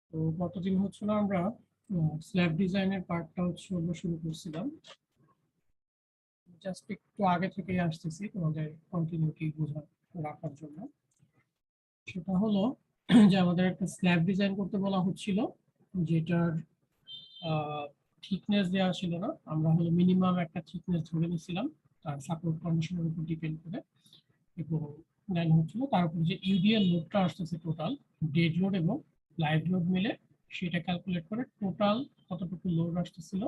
তো গতদিন হচ্ছিল আমরা স্ল্যাব ডিজাইনের পার্টটা শুরু করছিলাম। জাস্ট একটু আগে থেকেই আসতেছি তোমাদের কন্টিনিউটি রাখার জন্য। সেটা হলো যে আমাদের একটা স্ল্যাব ডিজাইন করতে বলা হচ্ছিল, যেটার থিকনেস দেওয়া ছিল না। আমরা হলো মিনিমাম একটা থিকনেস ধরে নিয়েছিলাম তার সাপোর্ট কন্ডিশনের উপর ডিপেন্ড করে, এবং দেন হচ্ছিল তার উপর যে ইউডিএল লোডটা আসতেছে টোটাল ডেড লোড এবং লাইভ লোড মিলে সেটা ক্যালকুলেট করে টোটাল কতটুকু লোড আসতেছিল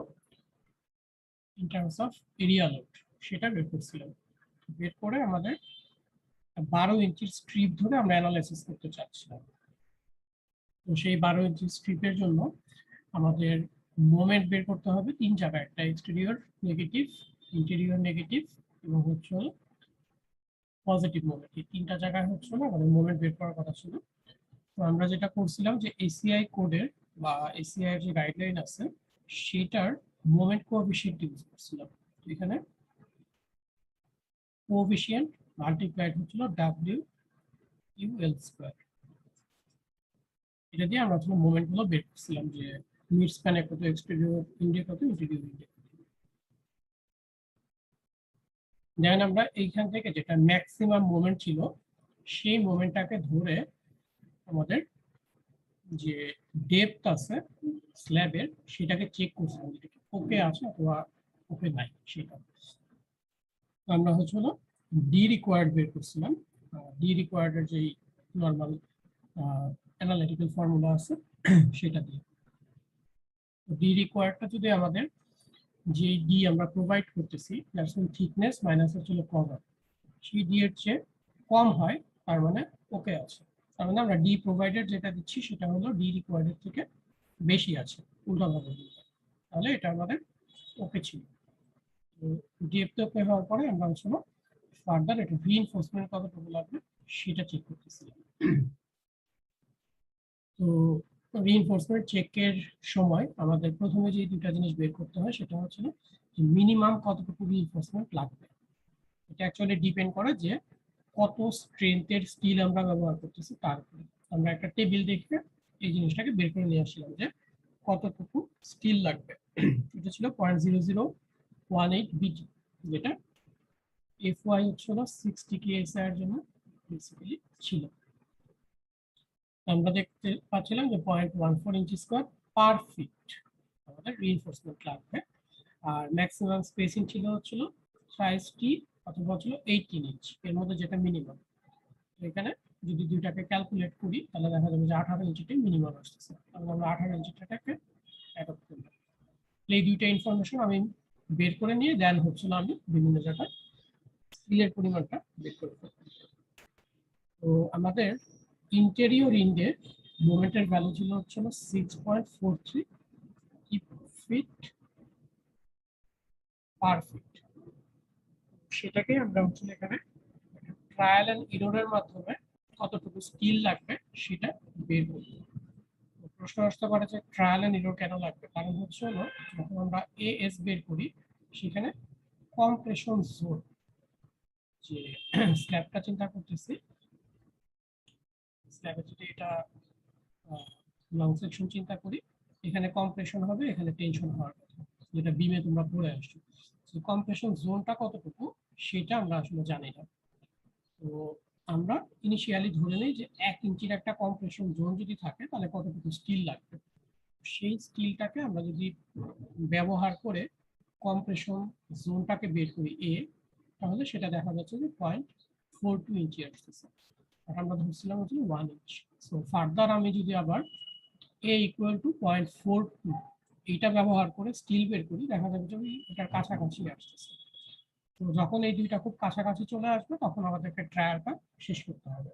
in terms of area load সেটা বের করছিলাম। বের করে আমাদের 12 ইঞ্চির স্ট্রিপ ধরে আমরা অ্যানালাইসিস করতে চাচ্ছিলাম। তো সেই 12 ইঞ্চি স্ট্রিপের জন্য আমাদের মোমেন্ট বের করতে হবে তিন জায়গায়, একটা এক্সটেরিয়র নেগেটিভ, ইন্টেরিয়র নেগেটিভ এবং হচ্ছে পজিটিভ মোমেন্ট। এই তিনটা জায়গায় হচ্ছে না আমাদের মোমেন্ট বের করার কথা ছিল। তো আমরা যেটা করছিলাম যে এসিআই কোডের বা এসিআই এর যে গাইডলাইন আছে সেটার মোমেন্ট কোএফিশিয়েন্ট ইউজ করছিলাম। এখানে কোএফিশিয়েন্ট মাল্টিপ্লাইড হচ্ছিল ডাব্লিউ ইউ এল স্কয়ার। এটা দিয়ে আমরা আসলে মোমেন্ট গুলো বের করছিলাম যে মিড স্প্যানে কত, এক্সটেরিয়র ইন্ডিয়া কত, ইন্টেরিয়র ইন্ডিয়া। যেমন আমরা এইখান থেকে যেটা ম্যাক্সিমাম মোমেন্ট ছিল সেই মোমেন্টটাকে ধরে আমাদের যে ডেপথ আছে স্ল্যাবের সেটাকে চেক করছিলাম, যেটা ওকে আছে অথবা ওকে নাই সেটা। আমরা হচ্ছে হলো ডি রিকোয়ার্ড বের করছিলাম। ডি রিকোয়ার্ড এর যে নর্মাল অ্যানালিটিক্যাল ফর্মুলা আছে সেটা দিয়ে। ডি রিকোয়ার্ডটা যদি আমাদের যে ডি আমরা প্রোভাইড করতেছি দ্যাটস মিন থিকনেস মাইনাস হচ্ছে কভার, সেই ডি এর চেয়ে কম হয় তার মানে ওকে আছে। তার মানে আমরা ডি প্রোভাইডেড যেটা দিচ্ছি সেটা হলো ডি রিকোয়ার্ডের থেকে বেশি আছে, উল্টাভাবে বলতে। তাহলে এটা আমাদের ওকে ছিল। তো ডিএফ ওকে হওয়ার পরে আমরা হচ্ছে ফার্দার এটা রিইনফোর্সমেন্ট কতটুকু লাগবে সেটা চেক করতেছিলাম। তো রিইনফোর্সমেন্ট চেকের সময় আমাদের প্রথমে যে দুটা জিনিস বের করতে হয় সেটা হচ্ছে যে মিনিমাম কতটুকু রিইনফোর্সমেন্ট লাগবে। এটা অ্যাকচুয়ালি ডিপেন্ড করে যে কত স্ট্রেংথের স্টিল আমরা ব্যবহার করতেছি তার উপরে। আমরা একটা টেবিল দেখে এই জিনিসটাকে বের করে নিয়ে আসছিলাম যে কতটুকু স্টিল লাগবে। এটা ছিল 0.0018 বিটি, যেটা এফওয়াই হচ্ছিল 60 কেএসআই এর জন্য বেসিক্যালি ছিল। আমরা দেখতে পাচ্ছিলাম যে 0.14 ইঞ্চি স্কয়ার পার ফিট আমাদের রিইনফোর্সমেন্ট লাগবে। আর ম্যাক্সিমাম স্পেসিং হচ্ছিল 30 অথবা হচ্ছিল 18 ইঞ্চ, এর মধ্যে যেটা মিনিমাম। এখানে যদি দুইটাকে ক্যালকুলেট করি তাহলে দেখা যাবে যে 18 ইঞ্চিটাই মিনিমাম আসতেছে। তাহলে আমরা 18 ইঞ্চিটাকে অ্যাডপ্ট করলাম। এই দুইটা ইনফরমেশন আমি বের করে নিয়ে দেন হচ্ছিল আমি বিভিন্ন জায়গায় স্টিলের পরিমাণটা বের করে ফেললাম। তো আমাদের ইন্টেরিয়র ইন্ডে মোমেন্টের ভ্যালু ছিল হচ্ছিল 6.43 ফিট পার ফিট। সেটাকে আমরা হচ্ছে এখানে ট্রায়াল এন্ড এররের মাধ্যমে কতটুকু স্কিল লাগবে সেটা বের করব। প্রশ্ন আসতে পারে যে ট্রায়াল এন্ড এরর কেন লাগবে, কারণ হচ্ছে হলো যখন আমরা এএস বের করি সেখানে কম্প্রেশন জোন, যে স্ল্যাবটা চিন্তা করতেছি, স্ল্যাবে যদি এটা লং সেকশন চিন্তা করি, এখানে কম্প্রেশন হবে, এখানে টেনশন হওয়ার কথা, যেটা বিমে তোমরা পড়ে আসছো। কম্প্রেশন জোনটা কতটুকু সেটা আমরা আসলে জানি না। তো আমরা ইনিশিয়ালি ধরে নিই যে 1 ইঞ্চির একটা কম্প্রেশন জোন যদি থাকে তাহলে কতটুকু স্টিল লাগবে। সেই স্টিলটাকে আমরা যদি ব্যবহার করে কম্প্রেশন জোনটাকে বের করি এ, তাহলে সেটা দেখা যাচ্ছে যে 0.42 ইঞ্চি আসতেছে। আর আমরা ধরছিলাম হচ্ছে 1 ইঞ্চ। সো ফার্দার আমি যদি আবার এ ইকুয়াল টু 0.42 এইটা ব্যবহার করে স্টিল বের করি, দেখা যাবে যে এটার কাছাকাছি আসতেছে। তো যখন এই দুইটা খুব কাছাকাছি চলে আসবে তখন আমাদেরকে ট্রায়ালটা শেষ করতে হবে।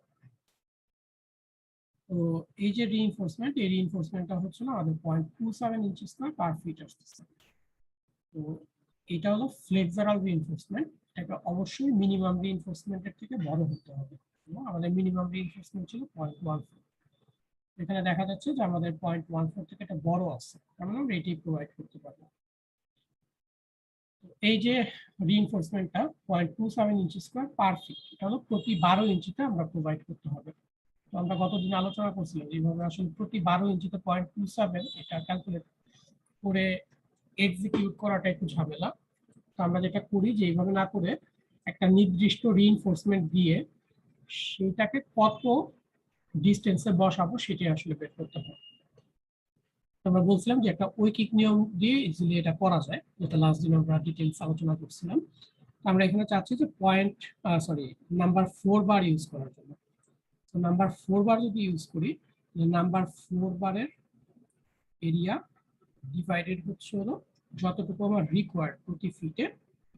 তো এই যে রিইনফোর্সমেন্ট, এই রিইনফোর্সমেন্টটা হচ্ছে না আমাদের 0.27 ইঞ্চি স্কয়ার পার ফিট আসতেছে। তো এটা হলো ফ্লেক্সারাল রিইনফোর্সমেন্ট। এটা অবশ্যই মিনিমাম রিইনফোর্সমেন্টের থেকে বড় হতে হবে। আমাদের মিনিমাম রিইনফোর্সমেন্ট ছিল 0.14। এখানে দেখা যাচ্ছে যে আমাদের 0.14 থেকে এটা বড় আছে, তার মানে আমরা এটাই প্রোভাইড করতে পারবো। এই যে রিইনফোর্সমেন্টটা 0.27 ইঞ্চি স্কয়ার পার ফিট, এটা হলো প্রতি 12 ইঞ্চিতে আমরা প্রোভাইড করতে হবে। তো আমরা গতদিন আলোচনা করছিলাম এইভাবে আসলে প্রতি 12 ইঞ্চিতে 0.27 এটা ক্যালকুলেট করে এক্সিকিউট করাটা একটু ঝামেলা। তো আমরা যেটা করি যে এইভাবে না করে একটা নির্দিষ্ট রিইনফোর্সমেন্ট দিয়ে সেটাকে কত ডিস্টেন্সে বসাবো সেটাই আসলে বের করতে হবে। আমরা বলছিলাম যে একটা ঐকিক নিয়ম দিয়ে ইজিলি এটা করা যায়, যেটা লাস্ট দিন আমরা ডিটেইলস আলোচনা করছিলাম। আমরা এখানে চাচ্ছি যে নাম্বার 4 বার ইউজ করার জন্য। তো নাম্বার 4 বার যদি ইউজ করি, নাম্বার 4 বারের এরিয়া ডিভাইডেড হচ্ছে হলো যতটুকু আমার রিকোয়ার্ড প্রতি ফিটে,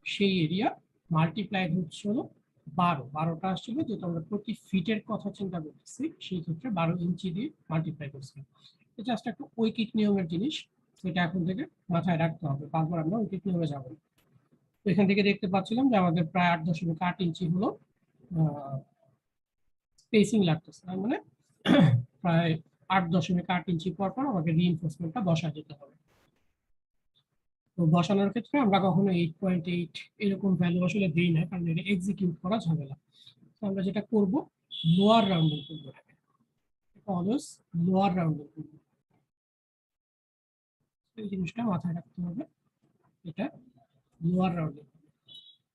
সেই এরিয়া মাল্টিপ্লাইড হচ্ছে হলো 12টা আসছিল, যেহেতু আমরা প্রতি ফিটের কথা চিন্তা করতেছি সেই ক্ষেত্রে 12 ইঞ্চি দিয়ে মাল্টিপ্লাই করছি। এটা জাস্ট একটা ঐকিক নিয়মের জিনিস, সেটা এখন থেকে মাথায় রাখতে হবে, বারবার আমরা ঐকিক নিয়মে যাবো। তো এখান থেকে দেখতে পাচ্ছিলাম যে আমাদের প্রায় 8.8 ইঞ্চি হলো স্পেসিং লাগতেছে, তার মানে প্রায় 8.8 ইঞ্চি পর পর আমাকে রিইনফোর্সমেন্টটা বসা যেতে হবে। তো বসানোর ক্ষেত্রে আমরা কখনো 8.8 এরকম ভ্যালু আসলে দিই না, কারণ এটা এক্সিকিউট করা ঝামেলা। তো আমরা যেটা করব, লোয়ার রাউন্ডিং করব, অলওয়েজ লোয়ার রাউন্ডিং করব, এই জিনিসটা মাথায় রাখতে হবে। এটা লোয়ার রাউন্ডিং,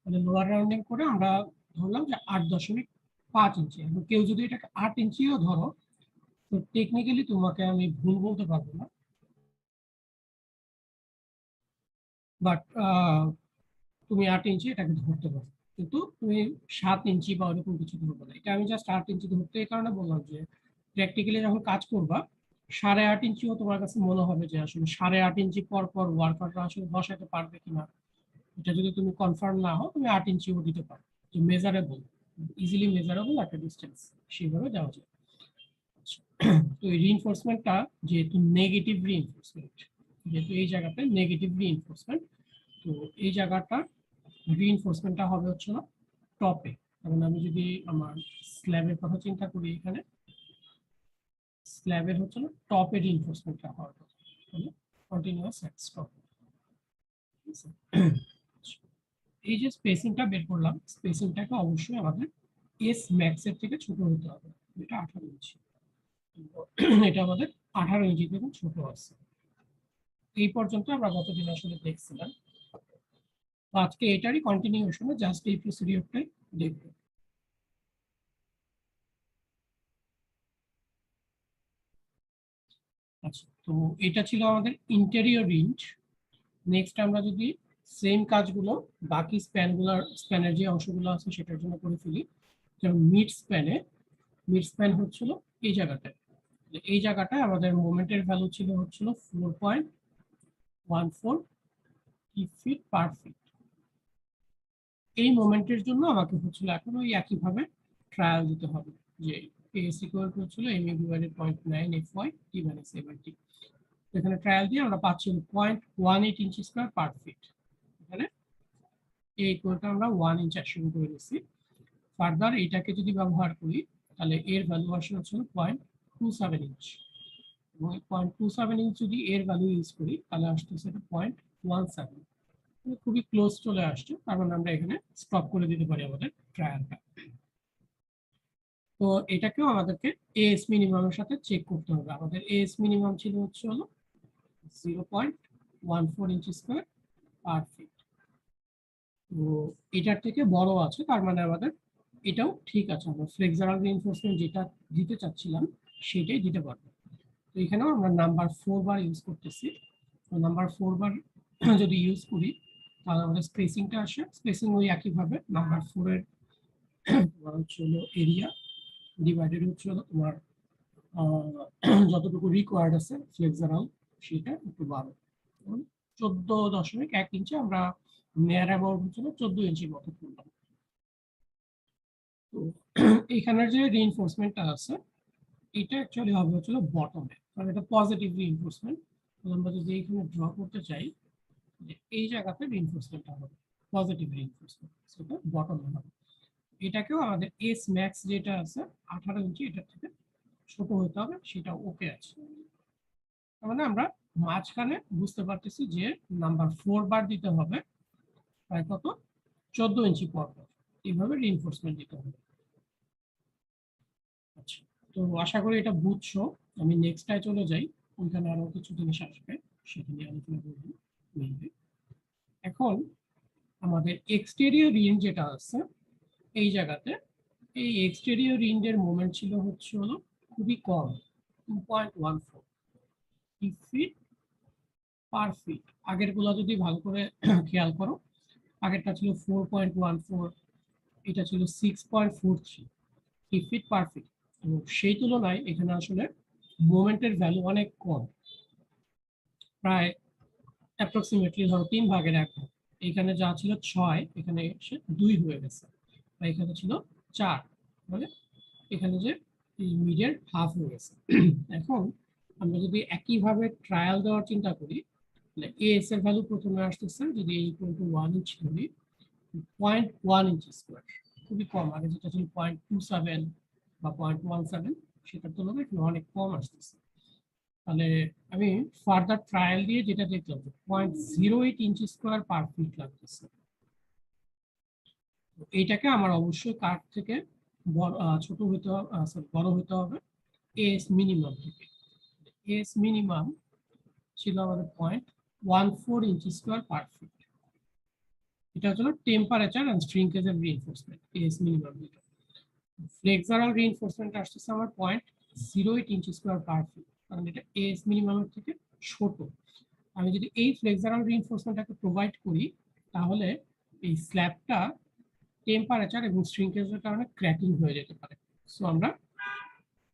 মানে লোয়ার রাউন্ডিং করে আমরা ধরলাম যে 8.5 ইঞ্চি। এবং কেউ যদি এটাকে 8 ইঞ্চিও ধরো, তো টেকনিক্যালি তোমাকে আমি ভুল বলতে পারবো না, বাট তুমি 8 ইঞ্চি এটাকে ধরতে পারো, কিন্তু তুমি 7 ইঞ্চি বা ওরকম কিছু ধরবে না। এটা আমি জাস্ট 8 ইঞ্চি ধরতে এই কারণে বললাম যে প্র্যাকটিক্যালি যখন কাজ করবা 8.5 ইঞ্চিও তোমার কাছে মনে হবে যে আসলে 8.5 ইঞ্চি পর পর ওয়ার্কাররা আসলে বসাতে পারবে কিনা। এটা যদি তুমি কনফার্ম না হও, তুমি 8 ইঞ্চিও দিতে পারো, যে মেজারেবল, ইজিলি মেজারেবল একটা ডিস্টেন্স, সেইভাবে দেওয়া যায়। তো এই রিইনফোর্সমেন্টটা যেহেতু নেগেটিভ রিইনফোর্সমেন্ট, যেহেতু এই জায়গাতে নেগেটিভ রিইনফোর্সমেন্ট, তো এই জায়গাটা রিইনফোর্সমেন্টটা হবে হচ্ছে না টপে। যেমন আমি যদি আমার স্ল্যাবের কথা চিন্তা করি, এখানে স্ল্যাবের হচ্ছে না টপে রিইনফোর্সমেন্টটা হওয়ার কথা, মানে কন্টিনিউয়াস এক্স টপ। এই যে স্পেসিংটা বের করলাম, স্পেসিংটাকে অবশ্যই আমাদের এস ম্যাক্স এর থেকে ছোট হতে হবে, এটা 18 ইঞ্চি। এটা আমাদের 18 ইঞ্চি থেকে ছোট আছে। এই পর্যন্ত আমরা গতদিন আসলে দেখছিলাম। আজকে এটারই কন্টিনিউশনে জাস্ট এই প্রসিডিউরটাই দেখব। আচ্ছা, তো এটা ছিল আমাদের ইন্টেরিয়র রেঞ্জ। নেক্সট আমরা যদি সেম কাজগুলো বাকি স্প্যানের যে অংশগুলো আছে সেটার জন্য করে ফেলি, যেমন মিড স্প্যান হচ্ছিল এই জায়গাটায়। এই জায়গাটায় আমাদের মোমেন্টের ভ্যালু হচ্ছিল 4.14 ফিট পার ফিট। এই মোমেন্টের জন্য আমাকে হচ্ছিল এখন ওই একইভাবে ট্রায়াল দিতে হবে, যে এস ইকুয়াল টু হচ্ছিল এম ইউ ডিভাইডেড 0.9 FY টি মাইনাস 70। এখানে ট্রায়াল দিয়ে আমরা পাচ্ছি 0.18 ইঞ্চি স্কয়ার পার ফিট। এখানে এই ইকুয়ালটা আমরা 1 ইঞ্চ অ্যাসিউম করে নিচ্ছি। ফার্দার এটাকে যদি ব্যবহার করি, তাহলে এর ভ্যালু আসলে হচ্ছে 0.27 ইঞ্চ, এবং 0.27 ইঞ্চ যদি এর ভ্যালু ইউজ করি তাহলে আসতেছে 0.17, খুবই ক্লোজ চলে আসছে। তার মানে আমরা এখানে স্টপ করে দিতে পারি আমাদের ট্রায়ালটা। তো এটাকেও আমাদেরকে এএস মিনিমামের সাথে চেক করতে হবে। আমাদের এএস মিনিমাম ছিল হচ্ছে হলো 0.14 ইঞ্চি স্কয়ার পার ফিট। তো এটার থেকে বড় আছে, তার মানে আমাদের এটাও ঠিক আছে, আমরা ফ্লেক্সারাল রিইনফোর্সমেন্ট যেটা দিতে চাচ্ছিলাম সেটাই দিতে পারবো। তো এখানেও আমরা নাম্বার 4 বার ইউজ করতেছি। তো নাম্বার 4 বার যদি ইউজ করি তাহলে আমাদের স্পেসিংটা আসে, স্পেসিং ওই একইভাবে নাম্বার 4 এর তোমার হচ্ছে হলো এরিয়া ডিভাইডেড হচ্ছে হলো তোমার যতটুকু রিকোয়ার্ড আছে ফ্লেক্সারাল সেটা একটু 14.1 ইঞ্চি আমরা নেয়ার অ্যাবাউট হচ্ছে 14 ইঞ্চির মতো করলাম। তো এখানের যে রিইনফোর্সমেন্টটা আছে এটা অ্যাকচুয়ালি হবে হচ্ছে বটমে, কারণ এটা পজিটিভ রিইনফোর্সমেন্ট। আমরা যদি এখানে ড্র করতে চাই যে এই জায়গাতে রিইনফোর্সমেন্টটা হবে পজিটিভ রিইনফোর্সমেন্ট, সেটা বটমে হবে। এটাকেও আমাদের এস ম্যাক্স যেটা আছে 18 ইঞ্চি, এটার থেকে ছোট হতে হবে, সেটা ওকে আছে। তার মানে আমরা মাঝখানে বুঝতে পারতেছি যে নাম্বার 4 বার দিতে হবে প্রায় কত 14 ইঞ্চি পর পর, এইভাবে রিইনফোর্সমেন্ট দিতে হবে। আচ্ছা, তো আশা করি এটা বুঝছো। আমি নেক্সটটায় চলে যাই, ওইখানে আরো কিছু জিনিস আসবে, সেটা নিয়ে আলোচনা করবো মেইনলি। এখন আমাদের এক্সটেরিয়র রিং যেটা আছে এই জায়গাতে, এই এক্সটেরিয়র রিংয়ের মোমেন্ট ছিল হচ্ছে হলো খুবই কম, 2.14 ফিট পার ফিট। আগের গুলো যদি ভালো করে খেয়াল করো, আগেরটা ছিল 4.14, এটা ছিল 6.43 ফিট পার ফিট। তো সেই তুলনায় এখানে আসলে মোমেন্টের ভ্যালু অনেক কম, প্রায় অ্যাপ্রক্সিমেটলি ধরো 3/1 এখানে যা ছিল 6, এখানে এসে 2 হয়ে গেছে, বা এখানে ছিল 4, মানে এখানে যে মিডিয়ার হাফ হয়ে গেছে। এখন আমরা যদি একইভাবে ট্রায়াল দেওয়ার চিন্তা করি, তাহলে এস এর ভ্যালু প্রথমে আসতেছে, যদি এই ইকুয়াল টু 1 ইঞ্চ ধরি, 0.1 ইঞ্চি স্কোয়ার, খুবই কম। আগে যেটা ছিল 0.27 বা 0.17, সেটার তুলনায় এখানে অনেক কম আসতেছে। তাহলে আমি ফার্দার ট্রায়াল দিয়ে যেটা দেখলাম, 0.08 ইঞ্চি স্কোয়ার পার ফিট লাগতেছে। এইটাকে আমার অবশ্যই কার থেকে ছোট হইতে হবে, বড় হইতে হবে এস মিনিমাম থেকে। এস মিনিমাম ছিল আমাদের 0.14 ইঞ্চি স্কোয়ার পার ফিট। এটা হলো টেম্পারেচার এন্ড শ্রিঙ্কেজের reinforcement, as minimum. Flexural reinforcement আসছে আমার 0.08 ইঞ্চি স্কোয়ার পার ফিট, কারণ এটা এস মিনিমামের থেকে ছোট। আমি যদি এই ফ্লেক্সারাল রিইনফোর্সমেন্টটাকে প্রোভাইড করি, তাহলে এই স্ল্যাবটা টেম্পারেচার এবং শ্রিঙ্কেজের কারণে ক্র্যাকিং হয়ে যেতে পারে। সো আমরা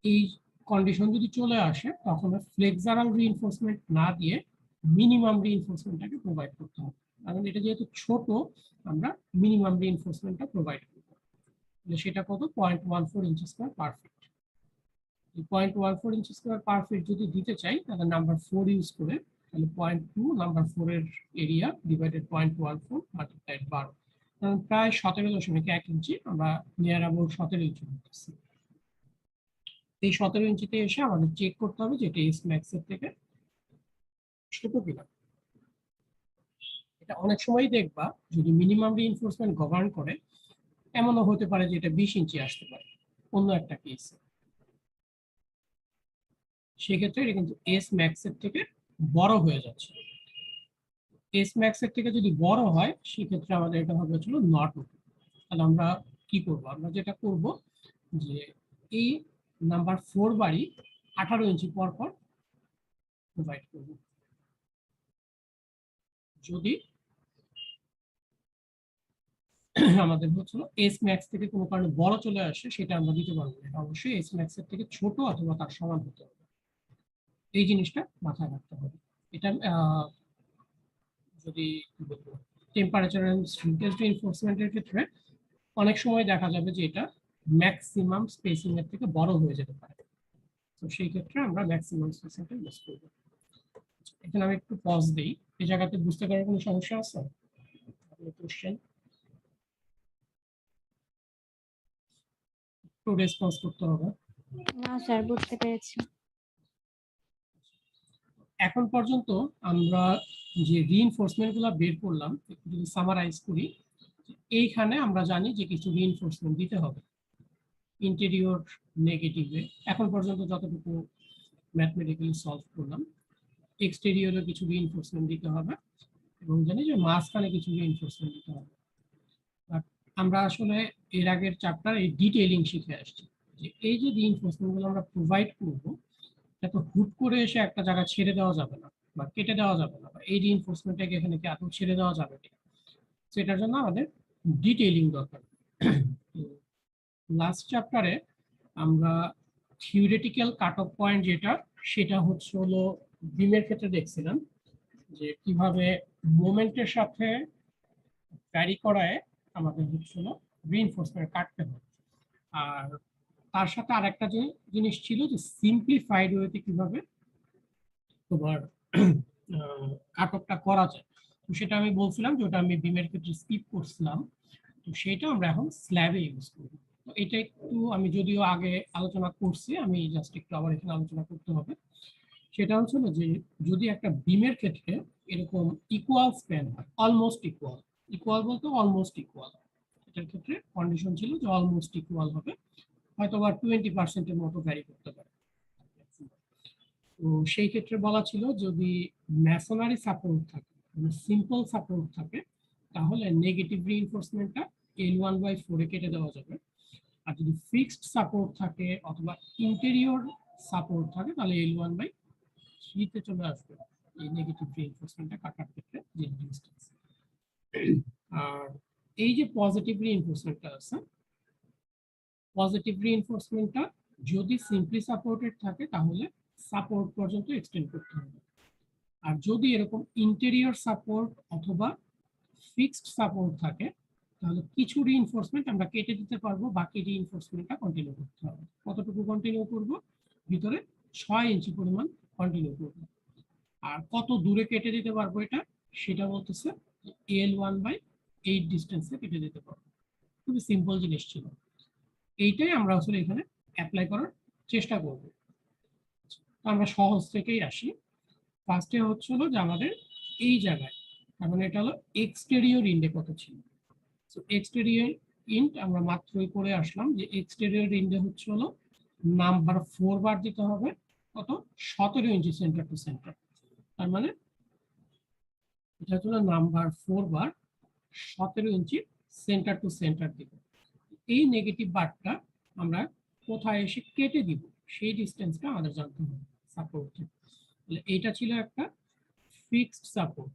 এই কন্ডিশন যদি চলে আসে, তখন ফ্লেক্সারাল রিইনফোর্সমেন্ট না দিয়ে মিনিমাম রিইনফোর্সমেন্টটাকে প্রোভাইড করতে হবে। কারণ এটা যেহেতু ছোট, আমরা মিনিমাম রিইনফোর্সমেন্টটা প্রোভাইড করব। সেটা কত? 0.14 inch square per fit. 0.14 inch square per fit যদি দিতে চাই, তাহলে নাম্বার 4 ইউজ করে, তাহলে 0.2 নাম্বার 4 এর এরিয়া ডিভাইডেড 0.14 মাল্টিপ্লাইড 12, কারণ প্রায় 17.1 ইঞ্চি, আমরা নিয়ার অ্যাবাউট 17 ইঞ্চি করতেছি। এই 17 ইঞ্চিতে এসে আমাদের চেক করতে হবে যে এটা এস ম্যাক্স এর থেকে ছোট কিনা। এটা অনেক সময় দেখবা, যদি মিনিমাম রিইনফোর্সমেন্ট গভর্ন করে, এমনও হতে পারে যে এটা 20 ইঞ্চি আসতে পারে অন্য একটা কেসে। সেক্ষেত্রে এটা কিন্তু এস ম্যাক্স এর থেকে বড় হয়ে যাচ্ছে। এস ম্যাক্স এর থেকে যদি বড় হয়, সেক্ষেত্রে আমাদের এটা হবে হচ্ছিল নট ওকে। তাহলে আমরা কি করব? আমরা যেটা করব যে এই নাম্বার 4 বাড়ি 18 ইঞ্চি পর পর প্রোভাইড করব। যদি আমাদের হচ্ছিল এস ম্যাক্স থেকে কোনো কারণে বড় চলে আসে, সেটা আমরা দিতে পারবো না, এটা অবশ্যই এস ম্যাক্স এর থেকে ছোট অথবা তার সমান হতে হবে। এই জিনিসটা মাথায় রাখতে হবে। এটা যদি টেম্পারেচার এন্ড শ্রিঙ্কেজ রিইনফোর্সমেন্টের ক্ষেত্রে অনেক সময় দেখা যাবে যে এটা ম্যাক্সিমাম স্পেসিং এর থেকে বড় হয়ে যেতে পারে। তো সেই ক্ষেত্রে আমরা ম্যাক্সিমাম স্পেসিংটা ইউজ করব। এখানে আমি একটু পজ দেই। এই জায়গাতে বুঝতে পারার কোনো সমস্যা আছে? কোশ্চেন একটু রেসপন্স করতে হবে। না স্যার, বুঝতে পেরেছি। এখন পর্যন্ত আমরা যে রিইনফোর্সমেন্ট গুলো বের করলাম, একটু যদি সামারাইজ করি, এইখানে আমরা জানি যে কিছু রিইনফোর্সমেন্ট দিতে হবে ইন্টেরিয়র নেগেটিভে। এখন পর্যন্ত যতটুকু ম্যাথমেটিক্যালি সলভ করলাম, এক্সটেরিয়রে কিছু রিইনফোর্সমেন্ট দিতে হবে, এবং জানি যে মাঝখানে কিছু রিইনফোর্সমেন্ট দিতে হবে। বাট আমরা আসলে এর আগের চ্যাপ্টার এই ডিটেইলিং শিখে আসছি যে এই যে রিইনফোর্সমেন্ট গুলো আমরা প্রোভাইড করব, এটা তো হুট করে এসে একটা জায়গা ছেড়ে দেওয়া যাবে না, বা কেটে দেওয়া যাবে না, বা এই রিইনফোর্সমেন্টটাকে এখানে কি আদৌ ছেড়ে দেওয়া যাবে কিনা, সেটার জন্য আমাদের ডিটেইলিং দরকার। লাস্ট চ্যাপ্টারে আমরা থিওরিটিক্যাল কাট অফ পয়েন্ট যেটা, সেটা হচ্ছে হলো বিমের ক্ষেত্রে দেখছিলাম যে কিভাবে মোমেন্টের সাথে ভ্যারি করায় আমাদের হচ্ছিল রিইনফোর্সমেন্ট কাটতে হবে। আর তার সাথে আরেকটা যে জিনিস ছিল যে সিম্পলিফাইড ওয়েতে কিভাবে তোমার কাট অফটা করা যায়। তো সেটা আমি বলছিলাম যে ওটা আমি বিমের ক্ষেত্রে স্কিপ করছিলাম, তো সেটা আমরা এখন স্ল্যাবে ইউজ করব। তো এটা একটু আমি যদিও আগে আলোচনা করছি, আমি জাস্ট একটু আবার এখানে আলোচনা করতে হবে। সেটা হচ্ছে যে যদি একটা বিমের ক্ষেত্রে এরকম ইকুয়াল স্প্যান হয়, অলমোস্ট ইকুয়াল, ইকুয়াল বলতে অলমোস্ট ইকুয়াল, এটার ক্ষেত্রে কন্ডিশন ছিল যে অলমোস্ট ইকুয়াল হবে, হয়তো বা 20% মতো ভ্যারি করতে পারে। তো সেই ক্ষেত্রে বলা ছিল যদি ম্যাসোনারি সাপোর্ট থাকে, মানে সিম্পল সাপোর্ট থাকে, তাহলে নেগেটিভ রিইনফোর্সমেন্টটা L1/4 এ কেটে দেওয়া যাবে। আর যদি ফিক্সড সাপোর্ট থাকে অথবা ইন্টেরিয়র সাপোর্ট থাকে তাহলে L1/3 তে চলে আসবে এই নেগেটিভ রিইনফোর্সমেন্টটা কাটার ক্ষেত্রে যে ডিসটেন্স। আর এই যে পজিটিভ রিইনফোর্সমেন্টটা আছে, পজিটিভ রিইনফোর্সমেন্টটা যদি সিম্পলি সাপোর্টেড থাকে তাহলে সাপোর্ট পর্যন্ত এক্সটেন্ড করতে হবে। আর যদি এরকম ইন্টেরিয়র সাপোর্ট অথবা ফিক্সড সাপোর্ট থাকে তাহলে কিছু রিইনফোর্সমেন্ট আমরা কেটে দিতে পারবো, বাকি রিইনফোর্সমেন্টটা কন্টিনিউ করতে হবে। কতটুকু কন্টিনিউ করব? ভিতরে 6 ইঞ্চি পরিমাণ কন্টিনিউ করব। আর কত দূরে কেটে দিতে পারবো এটা, সেটা বলতেছে L1/8 ডিস্টেন্সে কেটে দিতে পারবো। খুবই সিম্পল জিনিস ছিল, এইটাই আমরা আসলে এখানে অ্যাপ্লাই করার চেষ্টা করব। আমরা সহজ থেকেই আসি। ফার্স্টে হচ্ছিল যে আমাদের এই জায়গায়, তার মানে এটা হলো এক্সটেরিয়র ইন্ডে কত ছিল। সো এক্সটেরিয়র ইন্ড আমরা মাত্রই করে আসলাম যে এক্সটেরিয়র ইন্ডে হচ্ছে হলো নাম্বার 4 বার দিতে হবে, কত 17 ইঞ্চি সেন্টার টু সেন্টার। তার মানে এটা হলো number 4 bar 17 inch centre to centre দিব। এই নেগেটিভ বারটা আমরা কোথায় এসে কেটে দিব সেই ডিস্টেন্সটা আমাদের জানতে হবে সাপোর্ট। তাহলে এটা ছিল একটা ফিক্সড সাপোর্ট।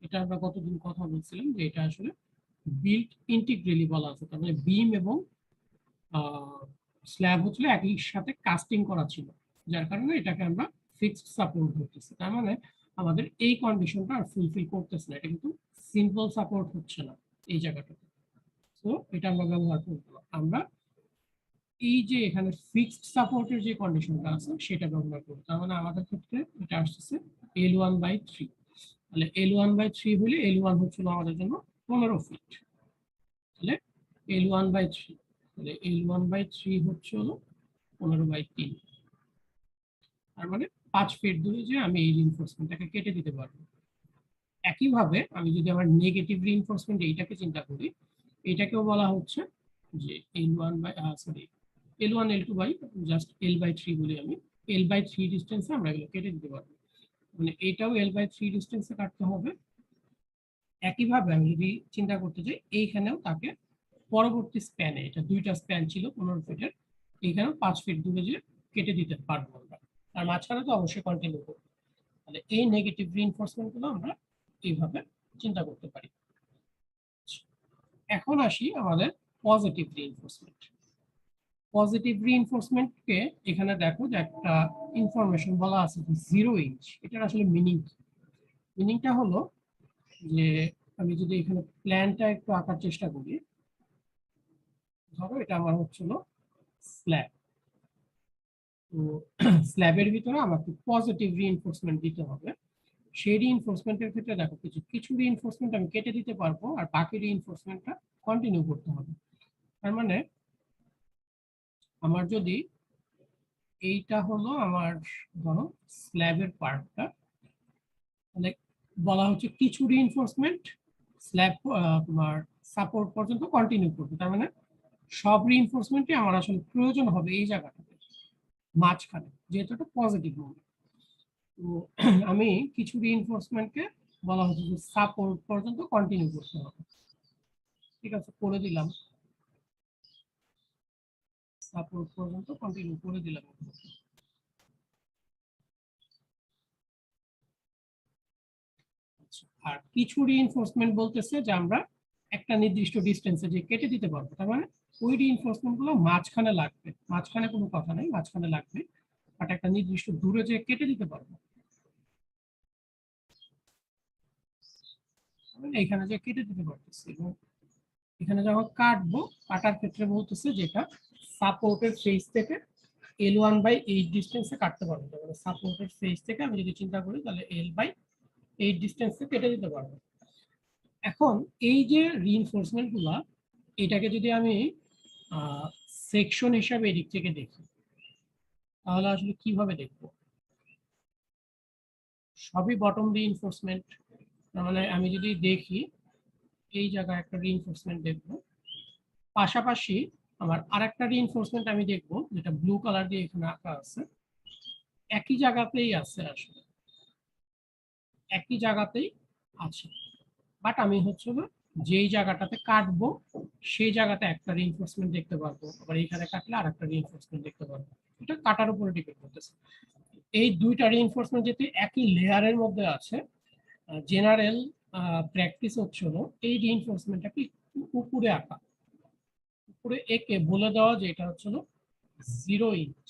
এটা আমরা কতদিন কথা বলছিলাম যে এটা আসলে বিল্ট ইন্টিগ্রালি বলা আছে, তার মানে বিম এবং স্ল্যাব হচ্ছিল একই সাথে কাস্টিং করা ছিল, যার কারণে এটাকে আমরা ফিক্সড সাপোর্ট ধরতেছি। তার মানে আমাদের এই কন্ডিশনটা আর ফুলফিল করতেছে না, এটা কিন্তু সিম্পল সাপোর্ট হচ্ছে না এই জায়গাটাতে। তো এটা আমরা ব্যবহার করব, আমরা এই যে এখানে ফিক্সড সাপোর্টের যে কন্ডিশনটা আছে সেটা ব্যবহার করব। তার মানে আমাদের ক্ষেত্রে এটা আসছে L1/3। তাহলে L1/3 হলে L1 হচ্ছিল আমাদের জন্য 15 ফিট। তাহলে L1/3, তাহলে L1/3 হচ্ছে হলো 15/3। তার মানে 5 ফিট দূরে যে আমি এই রিইনফোর্সমেন্টটাকে কেটে দিতে পারবো। একইভাবে আমি যদি আমার নেগেটিভ রিইনফোর্সমেন্ট এইটাকে চিন্তা করি, এটাকেও বলা হচ্ছে যে L1 L2 by just L/3 বলি আমি, L/3 ডিস্টেন্সে আমরা এগুলো কেটে দিতে পারবো। মানে এটাও L/3 ডিস্টেন্সে কাটতে হবে। একইভাবে আমি যদি চিন্তা করতে চাই এইখানেও তাকে পরবর্তী স্প্যানে, এটা দুইটা স্প্যান ছিল 15 ফিটের, এইখানেও 5 ফিট দূরে যে কেটে দিতে পারবো আমরা। আর মাঝখানে তো অবশ্যই কন্টিনিউ করবো। তাহলে এই নেগেটিভ রিইনফোর্সমেন্ট গুলো আমরা এইভাবে চিন্তা করতে পারি। এখন আসি আমাদের পজিটিভ রিইনফোর্সমেন্ট। পজিটিভ রিইনফোর্সমেন্টকে এখানে দেখো যে একটা ইনফরমেশন বলা আছে যে 0 ইঞ্চ। এটার আসলে মিনিংটা হলো যে আমি যদি এখানে প্ল্যানটা একটু আঁকার চেষ্টা করি, ধরো এটা আমার হচ্ছিল স্ল্যাব। তো স্ল্যাবের ভিতরে আমাকে পজিটিভ রিইনফোর্সমেন্ট দিতে হবে। সেই রিইনফোর্সমেন্টের ক্ষেত্রে দেখো কিছু রিইনফোর্সমেন্ট আমি কেটে দিতে পারবো আর বাকি রিইনফোর্সমেন্টটা কন্টিনিউ করতে হবে। তার মানে আমার যদি এইটা হলো আমার ধরো স্ল্যাবের পার্টটা, তাহলে বলা হচ্ছে কিছু রিইনফোর্সমেন্ট স্ল্যাব তোমার সাপোর্ট পর্যন্ত কন্টিনিউ করবে। তার মানে সব রিইনফোর্সমেন্টই আমার আসলে প্রয়োজন হবে এই জায়গাটাতে মাঝখানে, যেহেতু এটা পজিটিভ মোমেন্ট। তো আমি কিছু রিইনফোর্সমেন্টকে বলা হচ্ছে যে সাপোর্ট পর্যন্ত কন্টিনিউ করতে হবে। ঠিক আছে, করে দিলাম, সাপোর্ট পর্যন্ত কন্টিনিউ করে দিলাম। আর কিছু রিইনফোর্সমেন্ট বলতেছে যে আমরা একটা নির্দিষ্ট ডিস্টেন্সে যে কেটে দিতে পারবো, তার মানে ওই রিইনফোর্সমেন্ট গুলো মাঝখানে লাগবে, মাঝখানে কোনো কথা নেই, মাঝখানে লাগবে, বাট একটা নির্দিষ্ট দূরে যে কেটে দিতে পারবো। এখানে যে কেটে দিতে পারতেছি এবং এখানে যখন কাটবো, কাটার ক্ষেত্রে বলতেছে যেটা সাপোর্টের ফেস থেকে L1/8 ডিস্টেন্সে কাটতে পারবো। মানে সাপোর্টের ফেস থেকে আমি যদি চিন্তা করি তাহলে L/8 ডিস্টেন্সে কেটে দিতে পারবো। এখন এই যে রিইনফোর্সমেন্ট গুলা, এটাকে যদি আমি সেকশন হিসাবে এদিক থেকে দেখি তাহলে আসলে কিভাবে দেখবো? সবই বটম রিইনফোর্সমেন্ট। মানে আমি যদি দেখি এই জায়গায় একটা রিইনফোর্সমেন্ট দেখবো পাশাপাশি আমার আরেকটা রিইনফোর্সমেন্ট আমি দেখবো, যেটা ব্লু কালার দিয়ে এখানে আঁকা আছে, একই জায়গাতেই আছে, আসলে একই জায়গাতেই আছে, বাট আমি হচ্ছে না যেই জায়গাটাতে কাটবো সেই জায়গাতে একটা রিইনফোর্সমেন্ট দেখতে পারবো, আবার এইখানে কাটলে আরেকটা রিইনফোর্সমেন্ট দেখতে পারবো। এটা কাটার উপরে ডিপেন্ড করতেছে। এই দুইটা রিইনফোর্সমেন্ট যেহেতু একই লেয়ারের মধ্যে আছে, জেনারেল প্র্যাকটিস হচ্ছিল এই রিইনফোর্সমেন্টটাকে একটু উপরে আঁকা, উপরে একে বলে দেওয়া যে এটা হচ্ছিল 0 ইঞ্চ।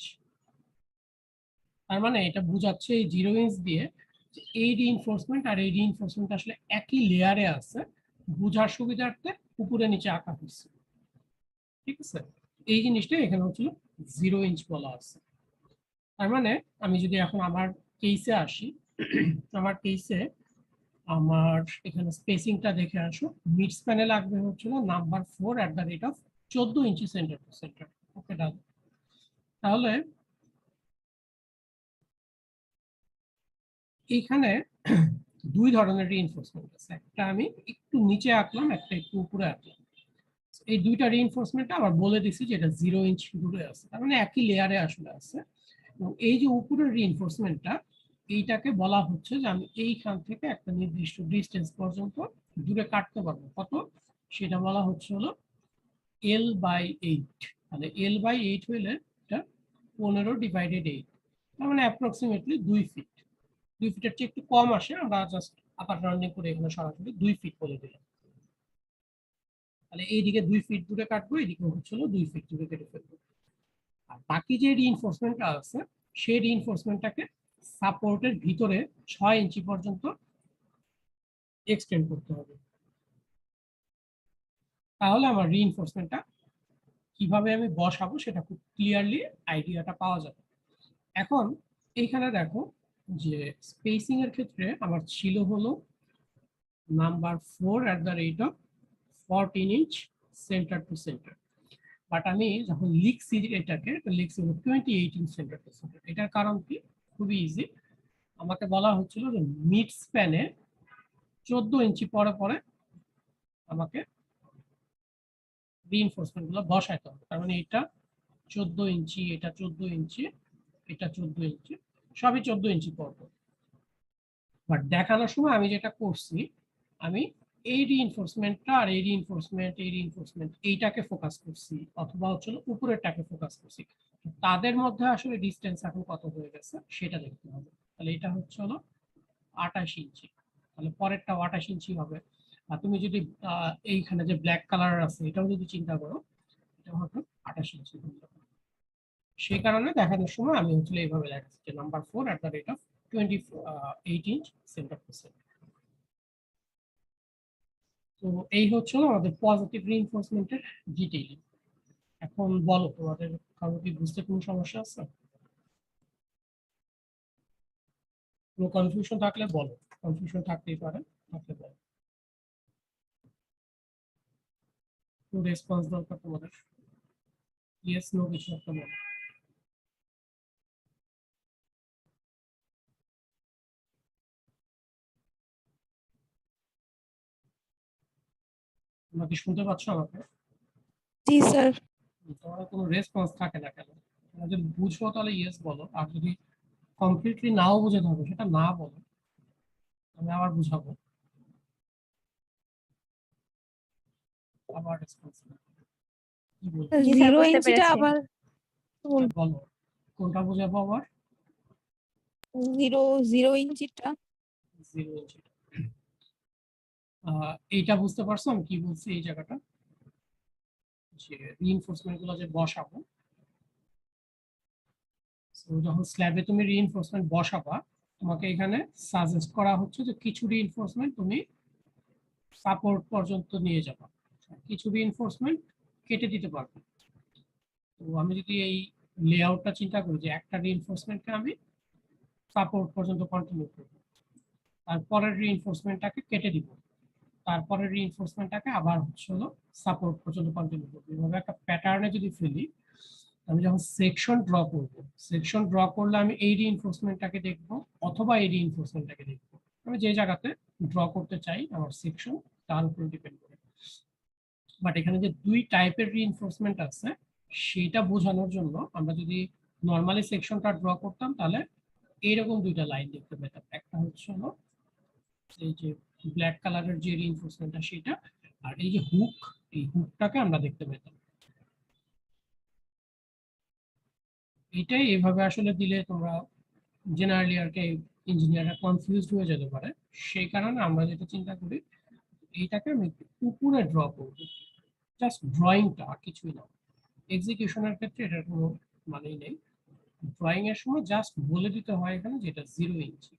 তার মানে এটা বোঝাচ্ছে এই 0 ইঞ্চ দিয়ে যে এই রিইনফোর্সমেন্ট আর এই রিইনফোর্সমেন্ট আসলে একই লেয়ারে আছে, বোঝার সুবিধার্থে উপরে নিচে আঁকা হচ্ছে। ঠিক আছে, এই জিনিসটা এখানে হচ্ছিল 0 ইঞ্চ বলা আছে। তার মানে আমি যদি এখন আমার কেসে আসি, আমার কেসে আমার এখানে স্পেসিংটা দেখে আসো, মিড স্প্যানে লাগবে হচ্ছিল number 4 @ 14 inch centre to centre. ওকে, ডান। তাহলে এইখানে দুই ধরনের রিইনফোর্সমেন্ট আছে, একটা আমি একটু নিচে আঁকলাম, একটা একটু উপরে আঁকলাম। এই দুইটা রিইনফোর্সমেন্ট আবার বলে দিছি যে এটা 0 ইঞ্চ দূরে আছে, তার মানে একই লেয়ারে আসলে আছে। এবং এই যে উপরের রিইনফোর্সমেন্টটা, এইটাকে বলা হচ্ছে যে আমি এইখান থেকে একটা নির্দিষ্ট ডিস্টেন্স পর্যন্ত দূরে কাটতে পারবো, কত সেটা বলা হচ্ছে হলো L/8। তাহলে L/8 হইলে এটা 15/8, তার মানে অ্যাপ্রক্সিমেটলি 2 ফিট। 2 ফিটের চেয়ে একটু কম আসে, আমরা জাস্ট আপার রাউন্ডিং করে এখানে সরাসরি 2 ফিট বলে দিলাম। তাহলে এইদিকে 2 ফিট দূরে কাটবো, এইদিকে হচ্ছিল 2 ফিট দূরে কেটে ফেলবো। আর বাকি যে রিইনফোর্সমেন্টটা আছে সেই রিইনফোর্সমেন্টটাকে সাপোর্টের ভিতরে 6 ইঞ্চি পর্যন্ত এক্সটেন্ড করতে হবে। তাহলে আমার রিইনফোর্সমেন্টটা কিভাবে আমি বসাবো সেটা খুব ক্লিয়ারলি আইডিয়াটা পাওয়া যাবে। এখন এইখানে দেখো যে স্পেসিং এর ক্ষেত্রে আমার ছিল হলো number 4 @ 14 inch centre to centre, but আমি যখন লিখছি এটাকে লিখছি 28 ইঞ্চ সেন্টার টু সেন্টার। এটার কারণ কি, খুবই ইজি। আমাকে বলা হচ্ছিল যে মিড স্প্যানে 14 ইঞ্চি পরে পরে আমাকে রিইনফোর্সমেন্ট গুলো বসাইতে হবে। তার মানে এটা 14 ইঞ্চি, এটা 14 ইঞ্চি, এটা 14 ইঞ্চি, সবই 14 ইঞ্চি পর পর। বাট দেখানোর সময় আমি যেটা করছি, আমি এই রিইনফোর্সমেন্টটা আর এই রিইনফোর্সমেন্ট এইটাকে ফোকাস করছি, অথবা হচ্ছে উপরেরটাকে ফোকাস করছি। তাদের মধ্যে আসলে ডিস্টেন্স এখন কত হয়ে গেছে সেটা দেখতে হবে। তাহলে এটা হচ্ছে হলো 28 ইঞ্চি, তাহলে পরেরটা 28 ইঞ্চি হবে। আর তুমি যদি এইখানে যে ব্ল্যাক কালার আছে এটাও যদি চিন্তা করো, এটা হয়তো 28 ইঞ্চি হয়ে যাবে। সেই কারণে দেখানোর সময় আমি হচ্ছে এইভাবে দেখাচ্ছি যে number 4 @ 28 inch centre to centre. তো এই হচ্ছে আমাদের পজিটিভ রিইনফোর্সমেন্টের ডিটেইলিং। এখন বলো, তোমাদের কারো কি বুঝতে কোনো সমস্যা আছে? কোনো কনফিউশন থাকলে বলো, কনফিউশন থাকতেই পারে, থাকলে বলো। কোনো রেসপন্স দরকার তোমাদের, ইয়েস নো কিছু একটা বলো। তোমরা কি শুনতে পাচ্ছ আমাকে? জি স্যার। তোমার কোনো রেসপন্স থাকে না কেন? তোমরা যদি বুঝো তাহলে ইয়েস বলো, আর যদি কমপ্লিটলি নাও বুঝে থাকো সেটা না বলো, আমি আবার বুঝাবো, আবার রেসপন্স কি বলবো। জি স্যার, 0 বুঝতে ইঞ্চিটা পেরেছি। আবার বলো কোনটা বুঝাবো আবার? 0 ইঞ্চিটা 0 ইঞ্চি। এইটা বুঝতে পারছো আমি কি বলছি? এই জায়গাটা যে রিইনফোর্সমেন্ট গুলো যে বসাবো, যখন স্ল্যাবে তুমি রিইনফোর্সমেন্ট বসাবা, তোমাকে এখানে সাজেস্ট করা হচ্ছে যে কিছু রিইনফোর্সমেন্ট তুমি সাপোর্ট পর্যন্ত নিয়ে যাবা, কিছু রিইনফোর্সমেন্ট কেটে দিতে পারবে। তো আমি যদি এই লেআউটটা চিন্তা করি যে একটা রিইনফোর্সমেন্টকে আমি সাপোর্ট পর্যন্ত কন্টিনিউ করবো, তারপরের রিইনফোর্সমেন্টটাকে কেটে দিব, তারপরে রিইনফোর্সমেন্টটাকে আবার হচ্ছে হলো সাপোর্ট পর্যন্ত কন্টিনিউ করবো। এভাবে একটা প্যাটার্নে যদি ফেলি, আমি যখন সেকশন ড্র করব, সেকশন ড্র করলে আমি এই রিইনফোর্সমেন্টটাকে দেখবো অথবা এই রিইনফোর্সমেন্টটাকে দেখবো। আমি যে জায়গাতে ড্র করতে চাই আমার সেকশন, তার উপর ডিপেন্ড করে। বাট এখানে যে দুই টাইপের রিইনফোর্সমেন্ট আছে সেটা বোঝানোর জন্য আমরা যদি নর্মালি সেকশনটা ড্র করতাম তাহলে এইরকম দুইটা লাইন দেখতে পেতাম। একটা হচ্ছে হলো এই যে ব্ল্যাক কালারের যে রিইনফোর্সমেন্টটা সেটা, আর এই যে হুক, এই হুকটাকে আমরা দেখতে পেতাম। এটাই এভাবে আসলে দিলে তোমরা জেনারেলি আর কি ইঞ্জিনিয়াররা কনফিউজড হয়ে যেতে পারে। সেই কারণে আমরা যেটা চিন্তা করি, এইটাকে আমি একটু উপরে ড্র করব, জাস্ট ড্রয়িংটা, আর কিছুই না। এক্সিকিউশনের ক্ষেত্রে এটার কোনো মানেই নেই। ড্রয়িং এর সময় জাস্ট বলে দিতে হয় এখানে যেটা 0 ইঞ্চি।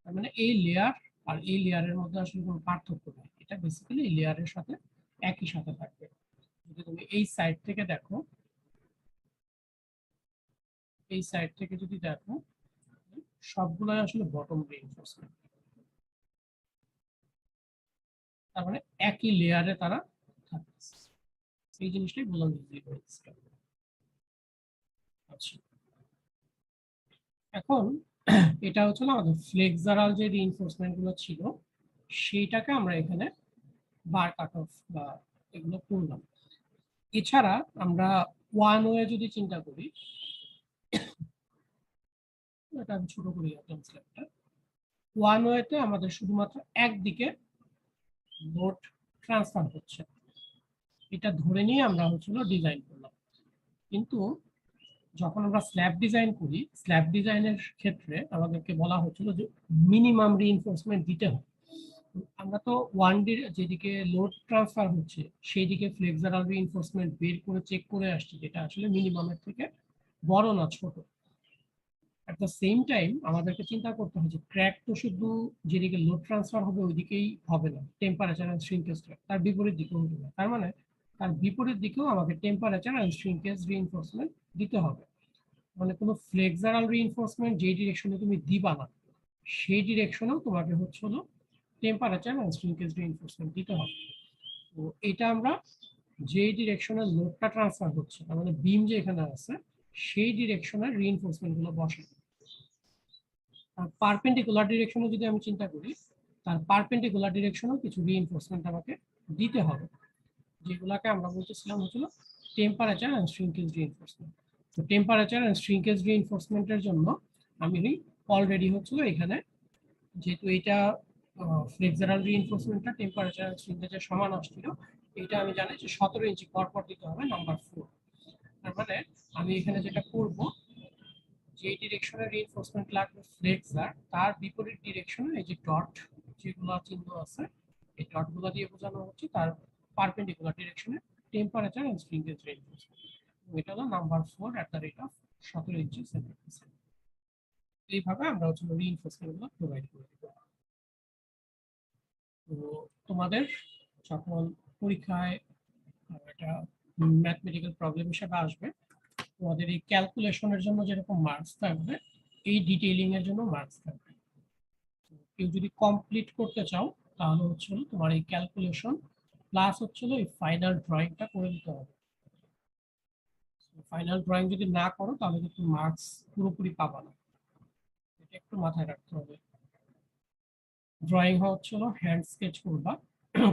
তার মানে এই লেয়ার আর এই লেয়ারের মধ্যে আসলে কোনো পার্থক্য নেই, এটা বেসিক্যালি এই লেয়ারের সাথে একই সাথে থাকবে। যদি তুমি এই সাইড থেকে দেখো, এই সাইড থেকে যদি দেখো, সবগুলাই আসলে বটম রিইনফোর্সমেন্ট। তার মানে একই লেয়ারে তারা থাকছে, এই জিনিসটাই বোঝানো যাচ্ছে। আচ্ছা, এখন এটা হচ্ছে না আমাদের ফ্লেক্সারাল যে রিইনফোর্সমেন্ট গুলো ছিল সেইটাকে আমরা এখানে বার কাট অফ বা এগুলো করলাম। এছাড়া আমরা ওয়ান ওয়ে যদি চিন্তা করি, এটা আমি ছোট করি একদম স্ল্যাবটা। ওয়ান ওয়েতে আমাদের শুধুমাত্র একদিকে লোড ট্রান্সফার হচ্ছে, এটা ধরে নিয়ে আমরা হচ্ছিল ডিজাইন করলাম। কিন্তু যখন আমরা স্ল্যাব ডিজাইন করি, স্ল্যাব ডিজাইনের ক্ষেত্রে আমাদেরকে বলা হচ্ছিল যে মিনিমাম রিইনফোর্সমেন্ট দিতে হবে। আমরা তো ওয়ান ডি যেদিকে লোড ট্রান্সফার হচ্ছে সেই দিকে ফ্লেক্সারাল রিইনফোর্সমেন্ট বের করে চেক করে আসছি, যেটা আসলে মিনিমামের থেকে বড় না ছোট। এট দ্য সেম টাইম আমাদেরকে চিন্তা করতে হবে যে ক্র্যাক তো শুধু যেদিকে লোড ট্রান্সফার হবে ওইদিকেই হবে না, টেম্পারেচার এন্ড শ্রিঙ্কেজ তার বিপরীত দিকেও হবে না। তার মানে তার বিপরীত দিকেও আমাকে টেম্পারেচার এন্ড শ্রিঙ্কেজ রিইনফোর্সমেন্ট দিতে হবে। মানে কোনো ফ্লেক্সারাল রিইনফোর্সমেন্ট যে ডিরেকশনে তুমি দিবা না সেই ডিরেকশনেও তোমাকে হচ্ছে হলো টেম্পারেচার এন্ড শ্রিঙ্কেজ রিইনফোর্সমেন্ট দিতে হবে। তো এটা আমরা যে ডিরেকশনে লোডটা ট্রান্সফার হচ্ছে, তার মানে বিম যে এখানে আছে সেই ডিরেকশনের রিইনফোর্সমেন্ট গুলো বসে। পারপেন্ডিকুলার ডিরেকশনে যদি আমি চিন্তা করি, তার পারপেন্ডিকুলার ডিরেকশনেও কিছু রিইনফোর্সমেন্ট আমাকে দিতে হবে, যেগুলোকে আমরা বলতেছিলাম হচ্ছিল টেম্পারেচার এন্ড শ্রিঙ্কেজ রিইনফোর্সমেন্ট। তো টেম্পারেচার এন্ড শ্রিঙ্কেজ রিইনফোর্সমেন্টের জন্য আমি অলরেডি হচ্ছিল এখানে, যেহেতু এটা ফ্লেক্সারাল রিইনফোর্সমেন্টটা টেম্পারেচার এন্ড শ্রিঙ্কেজের সমান আসছিল, এটা আমি জানি যে 17 ইঞ্চি পর দিতে হবে নাম্বার 4। তার মানে আমি এখানে যেটা করব, যে ডিরেকশনে রিইনফোর্সমেন্ট লাগবে ফ্লেক্সার, তার বিপরীত ডিরেকশনে এই যে ডট যেগুলো চিহ্ন আছে, এই ডটগুলো দিয়ে বোঝানো হচ্ছে তার পারপেন্ডিকুলার ডিরেকশনে টেম্পারেচার এন্ড শ্রিঙ্কেজ রিইনফোর্সমেন্ট। এটা হলো number 4 at the rate of 17 inch 70%। এইভাবে আমরা হচ্ছে রিইনফোর্সমেন্ট গুলো প্রোভাইড করে দেব। তো তোমাদের যখন পরীক্ষায় একটা ম্যাথমেটিক্যাল প্রবলেম হিসেবে আসবে, তোমাদের এই ক্যালকুলেশনের জন্য যেরকম মার্কস থাকবে, এই ডিটেইলিং এর জন্য মার্কস থাকবে। কেউ যদি কমপ্লিট করতে চাও তাহলে হচ্ছে তোমার এই ক্যালকুলেশন প্লাস হচ্ছে এই ফাইনাল ড্রয়িংটা করে দিতে হবে। ফাইনাল ড্রয়িং যদি না করো তাহলে কিন্তু মার্কস পুরোপুরি পাবা না, এটা একটু মাথায় রাখতে হবে। ড্রয়িং হচ্ছে হ্যান্ড স্কেচ করবা,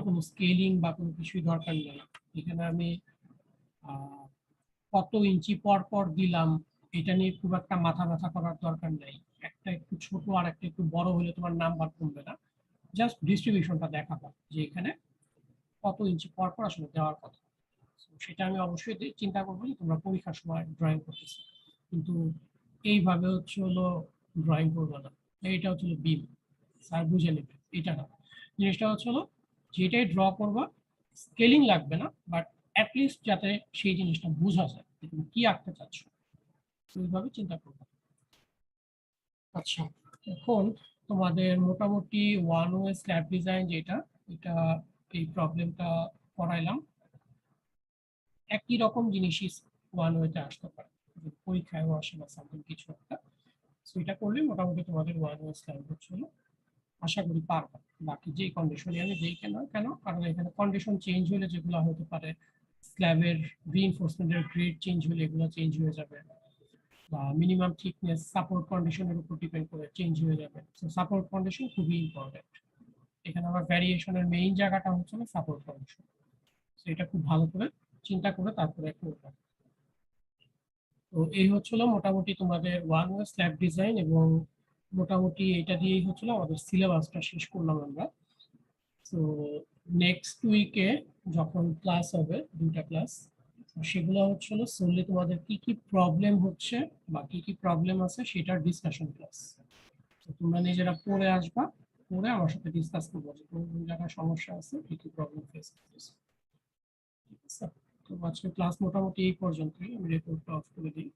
কোনো স্কেলিং বা কোনো কিছুই দরকার নেই। এখানে আমি কত ইঞ্চি পর দিলাম এটা নিয়ে খুব একটা মাথা ব্যথা করার দরকার নেই। একটা একটু ছোট আর একটা একটু বড় হলে তোমার নাম্বার কমবে না, জাস্ট ডিস্ট্রিবিউশনটা দেখাবো যে এখানে কত ইঞ্চি পর আসলে দেওয়ার কথা। সেটা আমি অবশ্যই চিন্তা করবো যে তোমরা পরীক্ষার সময় ড্রয়িং করতেছো, কিন্তু এইভাবে হচ্ছে ড্রয়িং করবে না। এইটা হচ্ছে বিম, স্যার বুঝে নেবে, এটা না। জিনিসটা হচ্ছে যেটাই ড্র করবা স্কেলিং লাগবে না, বাট অ্যাটলিস্ট যাতে সেই জিনিসটা বোঝা যায় যে তুমি কি আঁকতে চাচ্ছ, ওইভাবে চিন্তা করবো। আচ্ছা, এখন তোমাদের মোটামুটি ওয়ান ওয়ে স্ল্যাব ডিজাইন যেটা, এটা এই প্রবলেমটা করাইলাম। একই রকম জিনিসই ওয়ান ওয়েতে আসতে পারে, পরীক্ষায়ও আসে না সামথিং কিছু একটা। সো এটা করলে মোটামুটি তোমাদের ওয়ান ওয়ে স্ল্যাব হচ্ছিল, আশা করি পারবো। বাকি যে কন্ডিশনে আমি দিই কেন কারণ এখানে কন্ডিশন চেঞ্জ হলে যেগুলো হতে পারে, স্ল্যাবের রিইনফোর্সমেন্টের গ্রেড চেঞ্জ হলে এগুলো চেঞ্জ হয়ে যাবে, বা মিনিমাম থিকনেস সাপোর্ট কন্ডিশনের উপর ডিপেন্ড করে চেঞ্জ হয়ে যাবে। সো সাপোর্ট কন্ডিশন খুবই ইম্পর্টেন্ট। এখানে আমার ভ্যারিয়েশনের মেইন জায়গাটা হচ্ছে সাপোর্ট কন্ডিশন। এটা খুব ভালো করে চিন্তা করে তারপরে করবে। তো এই হচ্ছিল মোটামুটি তোমাদের ওয়ান স্ল্যাব ডিজাইন, এবং মোটামুটি এটা দিয়েই হচ্ছিল আমাদের সিলেবাসটা শেষ করলাম আমরা। তো নেক্সট উইকে যখন ক্লাস হবে, দুইটা ক্লাস, সেগুলো হচ্ছিল সোনলি তোমাদের কি কি প্রবলেম হচ্ছে বা কি কি প্রবলেম আছে সেটার ডিসকাশন ক্লাস। তোমরা নিজেরা পড়ে আসবা, পড়ে আমার সাথে ডিসকাস করবো যে কোন কোন জায়গায় সমস্যা আছে, কি কি প্রবলেম ফেস করতেছে। ঠিক আছে, তো আজকে ক্লাস মোটামুটি এই পর্যন্তই। আমি রেকর্ডটা অফ করে দিই।